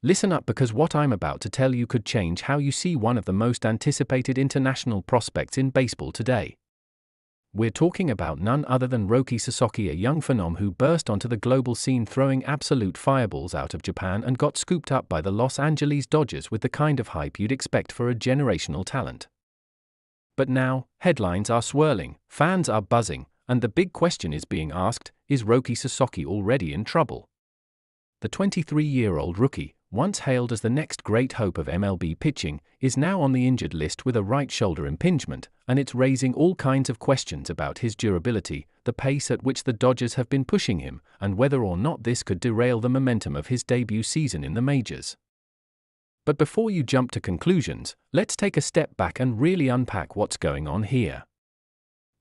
Listen up, because what I'm about to tell you could change how you see one of the most anticipated international prospects in baseball today. We're talking about none other than Roki Sasaki, a young phenom who burst onto the global scene throwing absolute fireballs out of Japan and got scooped up by the Los Angeles Dodgers with the kind of hype you'd expect for a generational talent. But now, headlines are swirling, fans are buzzing, and the big question is being asked, is Roki Sasaki already in trouble? The 23-year-old rookie, once hailed as the next great hope of MLB pitching, is now on the injured list with a right shoulder impingement, and it's raising all kinds of questions about his durability, the pace at which the Dodgers have been pushing him, and whether or not this could derail the momentum of his debut season in the majors. But before you jump to conclusions, let's take a step back and really unpack what's going on here.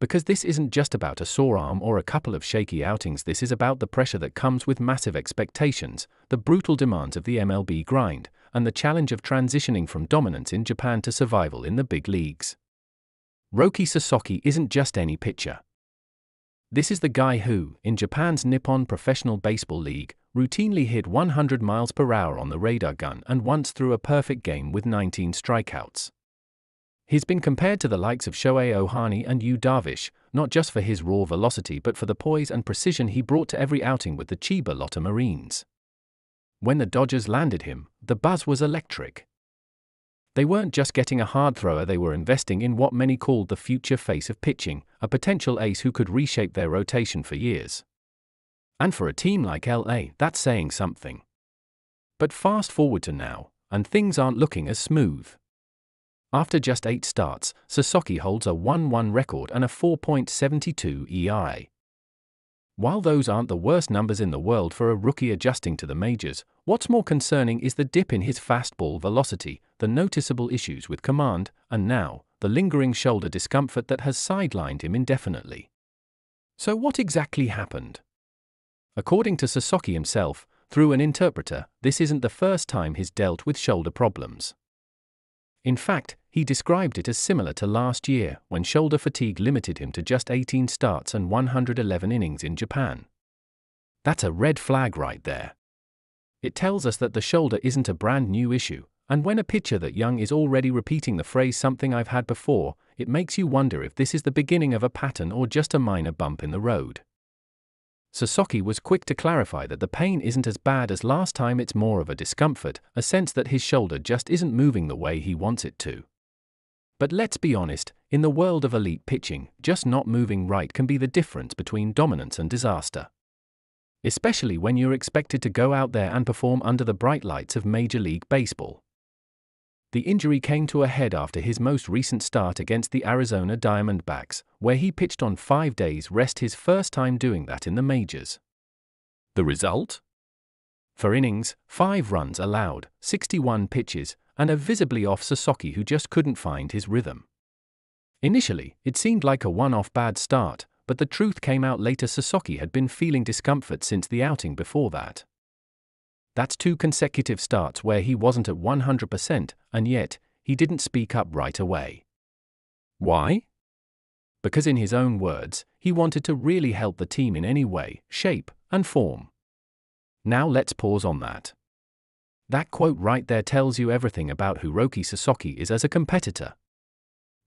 Because this isn't just about a sore arm or a couple of shaky outings, this is about the pressure that comes with massive expectations, the brutal demands of the MLB grind, and the challenge of transitioning from dominance in Japan to survival in the big leagues. Roki Sasaki isn't just any pitcher. This is the guy who, in Japan's Nippon Professional Baseball League, routinely hit 100 miles per hour on the radar gun and once threw a perfect game with 19 strikeouts. He's been compared to the likes of Shohei Ohtani and Yu Darvish, not just for his raw velocity but for the poise and precision he brought to every outing with the Chiba Lotta Marines. When the Dodgers landed him, the buzz was electric. They weren't just getting a hard thrower, they were investing in what many called the future face of pitching, a potential ace who could reshape their rotation for years. And for a team like LA, that's saying something. But fast forward to now, and things aren't looking as smooth. After just 8 starts, Sasaki holds a 1-1 record and a 4.72 ERA. While those aren't the worst numbers in the world for a rookie adjusting to the majors, what's more concerning is the dip in his fastball velocity, the noticeable issues with command, and now, the lingering shoulder discomfort that has sidelined him indefinitely. So what exactly happened? According to Sasaki himself, through an interpreter, this isn't the first time he's dealt with shoulder problems. In fact, he described it as similar to last year, when shoulder fatigue limited him to just 18 starts and 111 innings in Japan. That's a red flag right there. It tells us that the shoulder isn't a brand new issue, and when a pitcher that young is already repeating the phrase "something I've had before," it makes you wonder if this is the beginning of a pattern or just a minor bump in the road. Sasaki was quick to clarify that the pain isn't as bad as last time, it's more of a discomfort, a sense that his shoulder just isn't moving the way he wants it to. But let's be honest, in the world of elite pitching, just not moving right can be the difference between dominance and disaster. Especially when you're expected to go out there and perform under the bright lights of Major League Baseball. The injury came to a head after his most recent start against the Arizona Diamondbacks, where he pitched on 5 days rest, his first time doing that in the majors. The result? 4 innings, 5 runs allowed, 61 pitches, and a visibly off Sasaki who just couldn't find his rhythm. Initially, it seemed like a one-off bad start, but the truth came out later. Sasaki had been feeling discomfort since the outing before that. That's 2 consecutive starts where he wasn't at 100%, and yet, he didn't speak up right away. Why? Because in his own words, he wanted to really help the team in any way, shape, and form. Now let's pause on that. That quote right there tells you everything about who Roki Sasaki is as a competitor.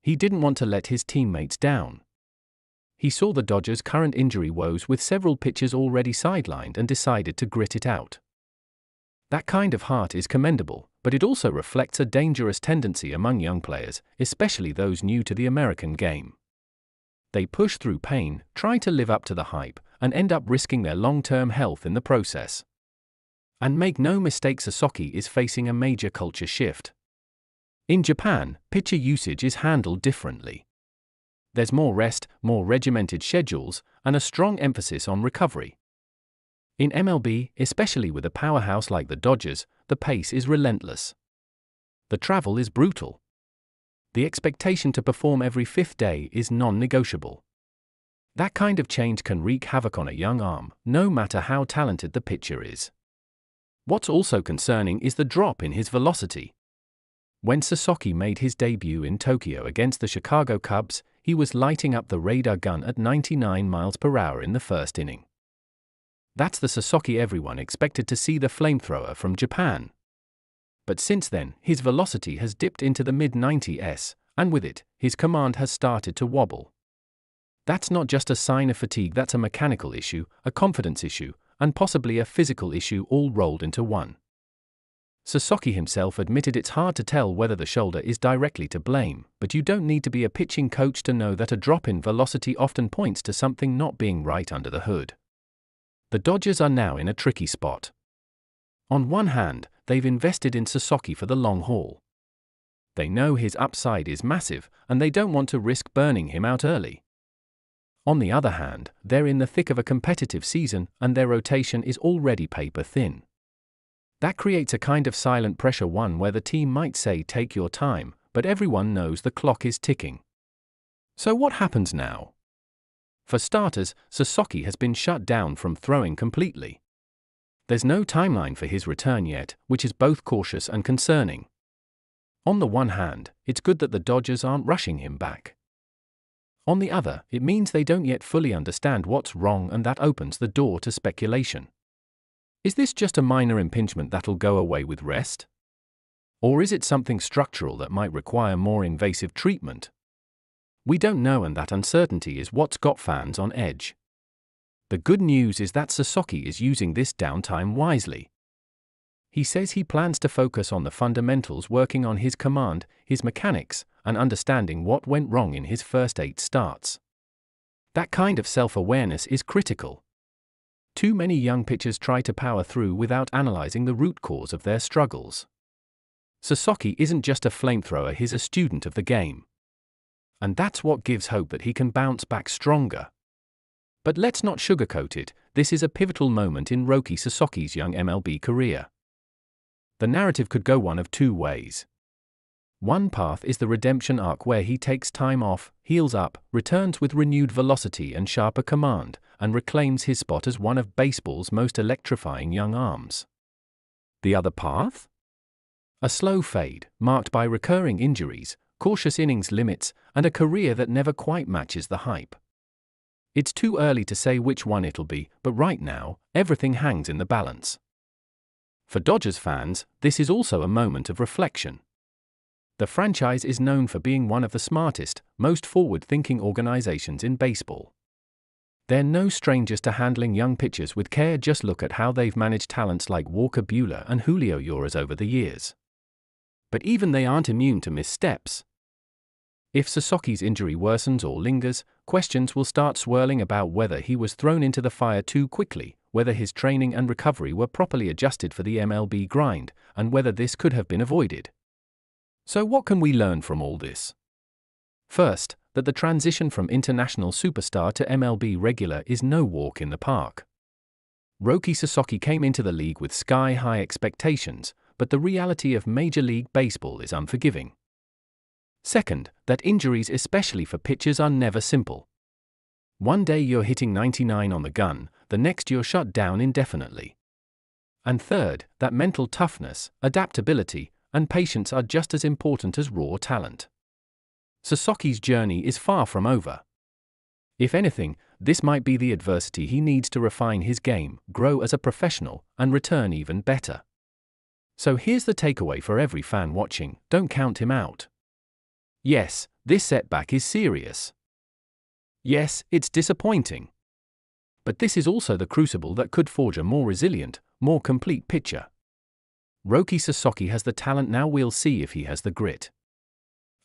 He didn't want to let his teammates down. He saw the Dodgers' current injury woes with several pitchers already sidelined and decided to grit it out. That kind of heart is commendable, but it also reflects a dangerous tendency among young players, especially those new to the American game. They push through pain, try to live up to the hype, and end up risking their long-term health in the process. And make no mistake, Sasaki is facing a major culture shift. In Japan, pitcher usage is handled differently. There's more rest, more regimented schedules, and a strong emphasis on recovery. In MLB, especially with a powerhouse like the Dodgers, the pace is relentless. The travel is brutal. The expectation to perform every 5th day is non-negotiable. That kind of change can wreak havoc on a young arm, no matter how talented the pitcher is. What's also concerning is the drop in his velocity. When Sasaki made his debut in Tokyo against the Chicago Cubs, he was lighting up the radar gun at 99 miles per hour in the first inning. That's the Sasaki everyone expected to see, the flamethrower from Japan. but since then, his velocity has dipped into the mid-90s, and with it, his command has started to wobble. That's not just a sign of fatigue, that's a mechanical issue, a confidence issue, and possibly a physical issue all rolled into one. Sasaki himself admitted it's hard to tell whether the shoulder is directly to blame, but you don't need to be a pitching coach to know that a drop in velocity often points to something not being right under the hood. The Dodgers are now in a tricky spot. On one hand, they've invested in Sasaki for the long haul. They know his upside is massive, and they don't want to risk burning him out early. On the other hand, they're in the thick of a competitive season, and their rotation is already paper thin. That creates a kind of silent pressure, one where the team might say take your time, but everyone knows the clock is ticking. So what happens now? For starters, Sasaki has been shut down from throwing completely. There's no timeline for his return yet, which is both cautious and concerning. On the one hand, it's good that the Dodgers aren't rushing him back. On the other, it means they don't yet fully understand what's wrong, and that opens the door to speculation. Is this just a minor impingement that'll go away with rest? Or is it something structural that might require more invasive treatment? We don't know, and that uncertainty is what's got fans on edge. The good news is that Sasaki is using this downtime wisely. He says he plans to focus on the fundamentals, working on his command, his mechanics, and understanding what went wrong in his first 8 starts. That kind of self-awareness is critical. Too many young pitchers try to power through without analyzing the root cause of their struggles. Sasaki isn't just a flamethrower, he's a student of the game. And that's what gives hope that he can bounce back stronger. But let's not sugarcoat it, this is a pivotal moment in Roki Sasaki's young MLB career. The narrative could go one of two ways. One path is the redemption arc, where he takes time off, heals up, returns with renewed velocity and sharper command, and reclaims his spot as one of baseball's most electrifying young arms. The other path? A slow fade, marked by recurring injuries, cautious innings limits, and a career that never quite matches the hype. It's too early to say which one it'll be, but right now, everything hangs in the balance. For Dodgers fans, this is also a moment of reflection. The franchise is known for being one of the smartest, most forward-thinking organizations in baseball. They're no strangers to handling young pitchers with care. Just look at how they've managed talents like Walker Buehler and Julio Urias over the years. But even they aren't immune to missteps. If Sasaki's injury worsens or lingers, questions will start swirling about whether he was thrown into the fire too quickly, whether his training and recovery were properly adjusted for the MLB grind, and whether this could have been avoided. So what can we learn from all this? First, that the transition from international superstar to MLB regular is no walk in the park. Roki Sasaki came into the league with sky-high expectations, but the reality of Major League Baseball is unforgiving. Second, that injuries, especially for pitchers, are never simple. One day you're hitting 99 on the gun, the next you're shut down indefinitely. And third, that mental toughness, adaptability, and patience are just as important as raw talent. Sasaki's journey is far from over. If anything, this might be the adversity he needs to refine his game, grow as a professional, and return even better. So here's the takeaway for every fan watching: don't count him out. Yes, this setback is serious. Yes, it's disappointing. But this is also the crucible that could forge a more resilient, more complete pitcher. Roki Sasaki has the talent, now we'll see if he has the grit.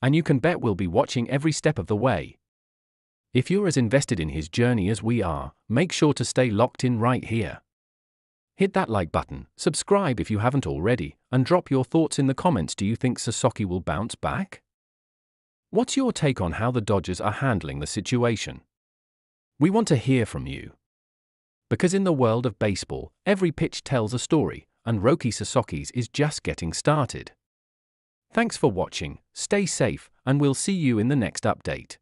And you can bet we'll be watching every step of the way. If you're as invested in his journey as we are, make sure to stay locked in right here. Hit that like button, subscribe if you haven't already, and drop your thoughts in the comments. Do you think Sasaki will bounce back? What's your take on how the Dodgers are handling the situation? We want to hear from you. Because in the world of baseball, every pitch tells a story, and Roki Sasaki's is just getting started. Thanks for watching, stay safe, and we'll see you in the next update.